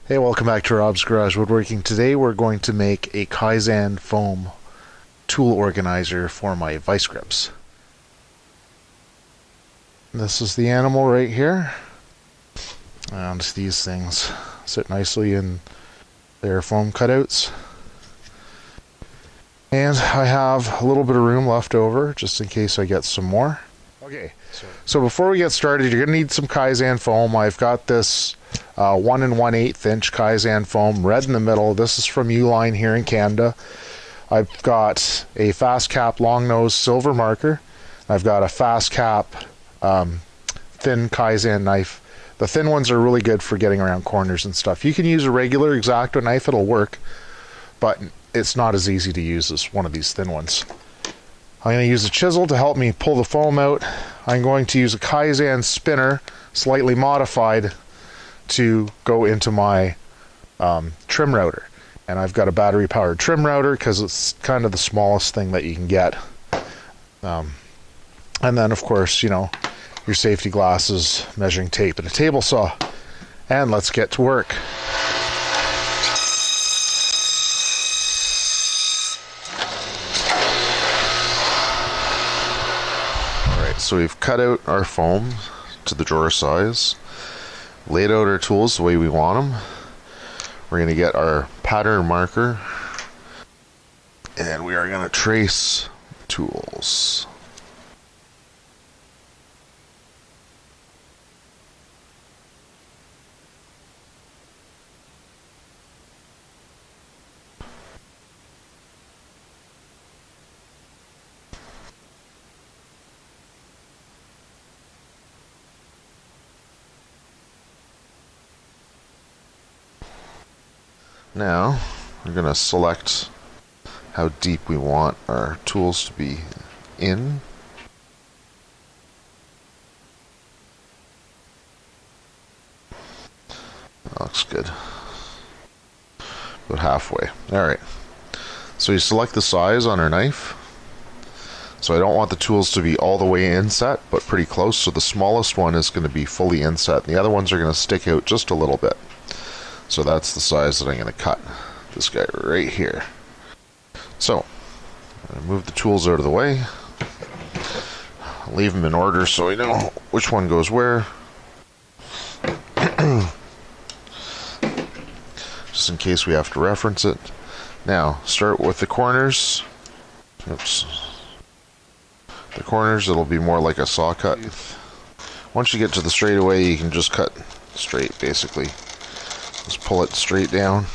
Hey, welcome back to Rob's Garage Woodworking. Today we're going to make a Kaizen foam tool organizer for my vice grips. This is the animal right here, and these things sit nicely in their foam cutouts. And I have a little bit of room left over just in case I get some more. Okay, so before we get started, you're going to need some Kaizen foam. I've got this 1 1/8 inch Kaizen foam, red in the middle. This is from Uline here in Canada. I've got a Fastcap long nose silver marker. I've got a Fastcap thin Kaizen knife. The thin ones are really good for getting around corners and stuff. You can use a regular X-Acto knife, it'll work, but it's not as easy to use as one of these thin ones. I'm going to use a chisel to help me pull the foam out. I'm going to use a Kaizen spinner, slightly modified, to go into my trim router. And I've got a battery powered trim router because it's kind of the smallest thing that you can get. And then of course, you know, your safety glasses, measuring tape, and a table saw. And let's get to work. Alright, so we've cut out our foam to the drawer size, laid out our tools the way we want them. We're going to get our pattern marker, and we are going to trace tools. Now, we're going to select how deep we want our tools to be in. That looks good. About halfway. Alright. So you select the size on our knife. So I don't want the tools to be all the way inset, but pretty close. So the smallest one is going to be fully inset. And the other ones are going to stick out just a little bit. So that's the size that I'm going to cut. This guy right here. So, I'm going to move the tools out of the way. Leave them in order so we know which one goes where. Just in case we have to reference it. Now, start with the corners. Oops. The corners, it'll be more like a saw cut. Once you get to the straightaway, you can just cut straight, basically. Just pull it straight down.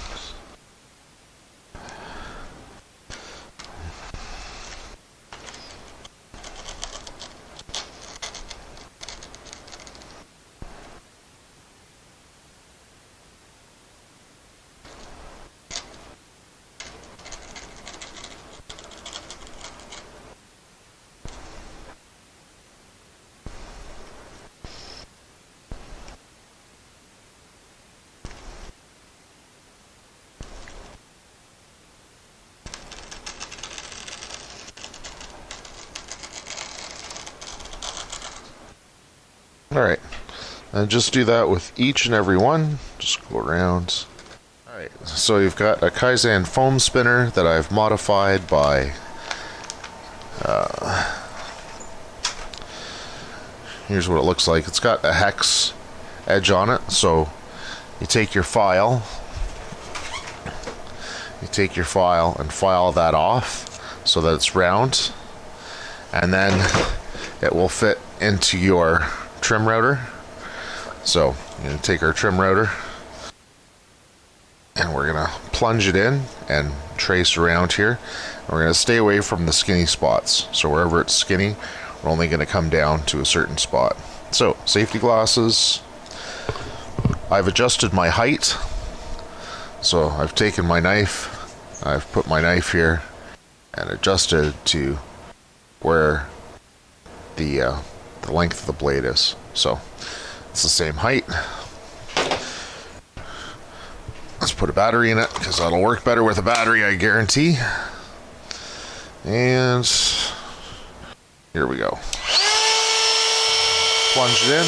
Alright, and just do that with each and every one. Just go around. Alright, so you've got a Kaizen foam spinner that I've modified by here's what it looks like. It's got a hex edge on it, so you take your file and file that off so that it's round, and then it will fit into your trim router. So you're going to take our trim router and we're going to plunge it in and trace around here. And we're going to stay away from the skinny spots. So wherever it's skinny, we're only going to come down to a certain spot. So safety glasses. I've adjusted my height. So I've taken my knife, I've put my knife here and adjusted to where the length of the blade is. So it's the same height. Let's put a battery in it because that'll work better with a battery, I guarantee. And here we go. Plunge it in.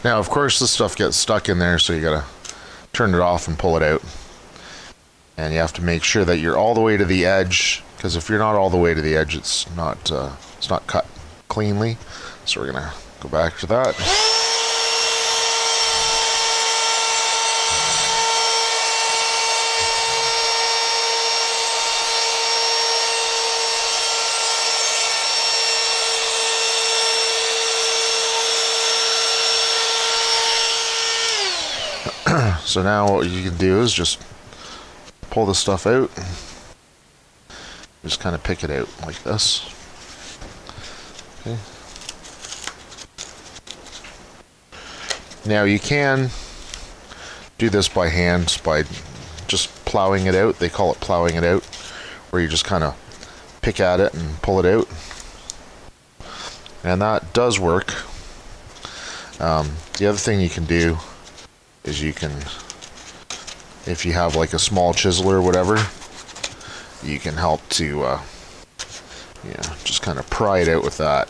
Now, of course, this stuff gets stuck in there, so you gotta turn it off and pull it out. And you have to make sure that you're all the way to the edge, because if you're not all the way to the edge, it's not cut cleanly. So we're gonna go back to that. So now what you can do is just pull the stuff out. Just kind of pick it out like this. Okay. Now you can do this by hand, by just plowing it out. They call it plowing it out, where you just kind of pick at it and pull it out. And that does work. The other thing you can do is you can, if you have like a small chisel or whatever, you can help to just kind of pry it out with that.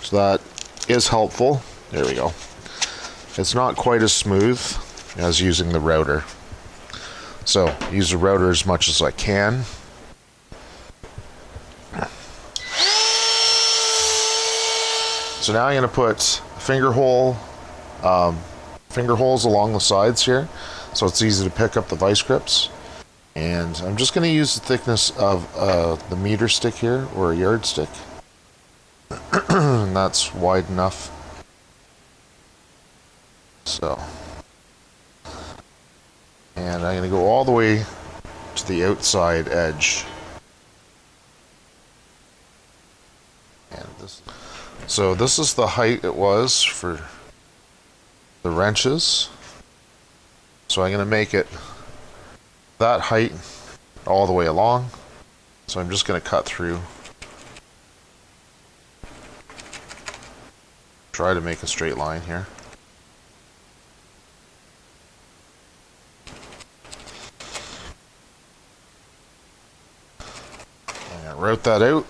So that is helpful. There we go. It's not quite as smooth as using the router. So use the router as much as I can. So now I'm going to put finger holes along the sides here, so it's easy to pick up the vice grips. And I'm just going to use the thickness of the meter stick here, or a yardstick. And that's wide enough. So, and I'm going to go all the way to the outside edge. And so this is the height it was for the wrenches. So I'm going to make it that height all the way along. So I'm just going to cut through. Try to make a straight line here. And route that out.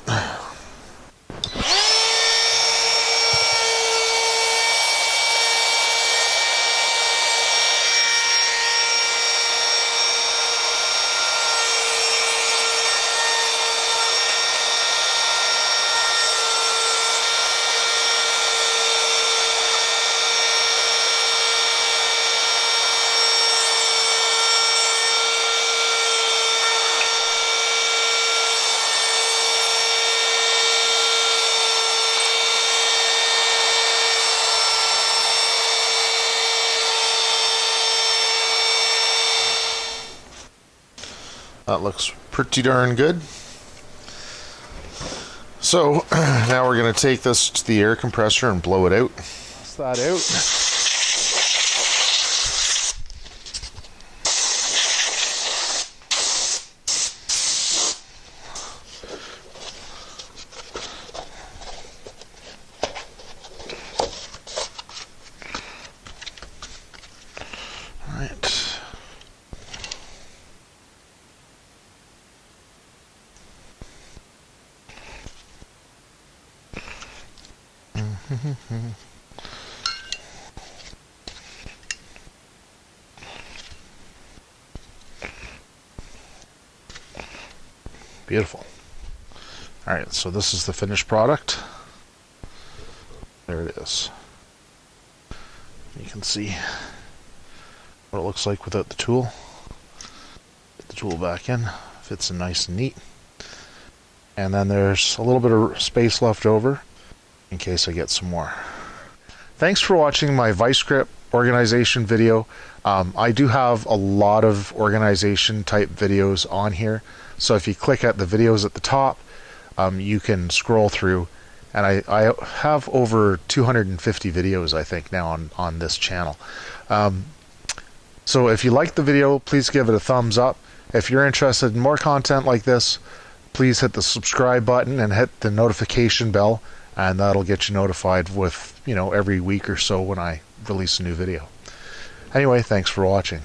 That looks pretty darn good. So now we're going to take this to the air compressor and blow it out. Press that out. Beautiful. Alright, so this is the finished product. There it is. You can see what it looks like without the tool. Get the tool back in, fits in nice and neat. And then there's a little bit of space left over in case I get some more. Thanks for watching my vice grip organization video. I do have a lot of organization type videos on here. So if you click at the videos at the top, you can scroll through. And I have over 250 videos, I think, now on this channel. So if you liked the video, please give it a thumbs up. If you're interested in more content like this, please hit the subscribe button and hit the notification bell, and that'll get you notified with, every week or so when I release a new video. Anyway, thanks for watching.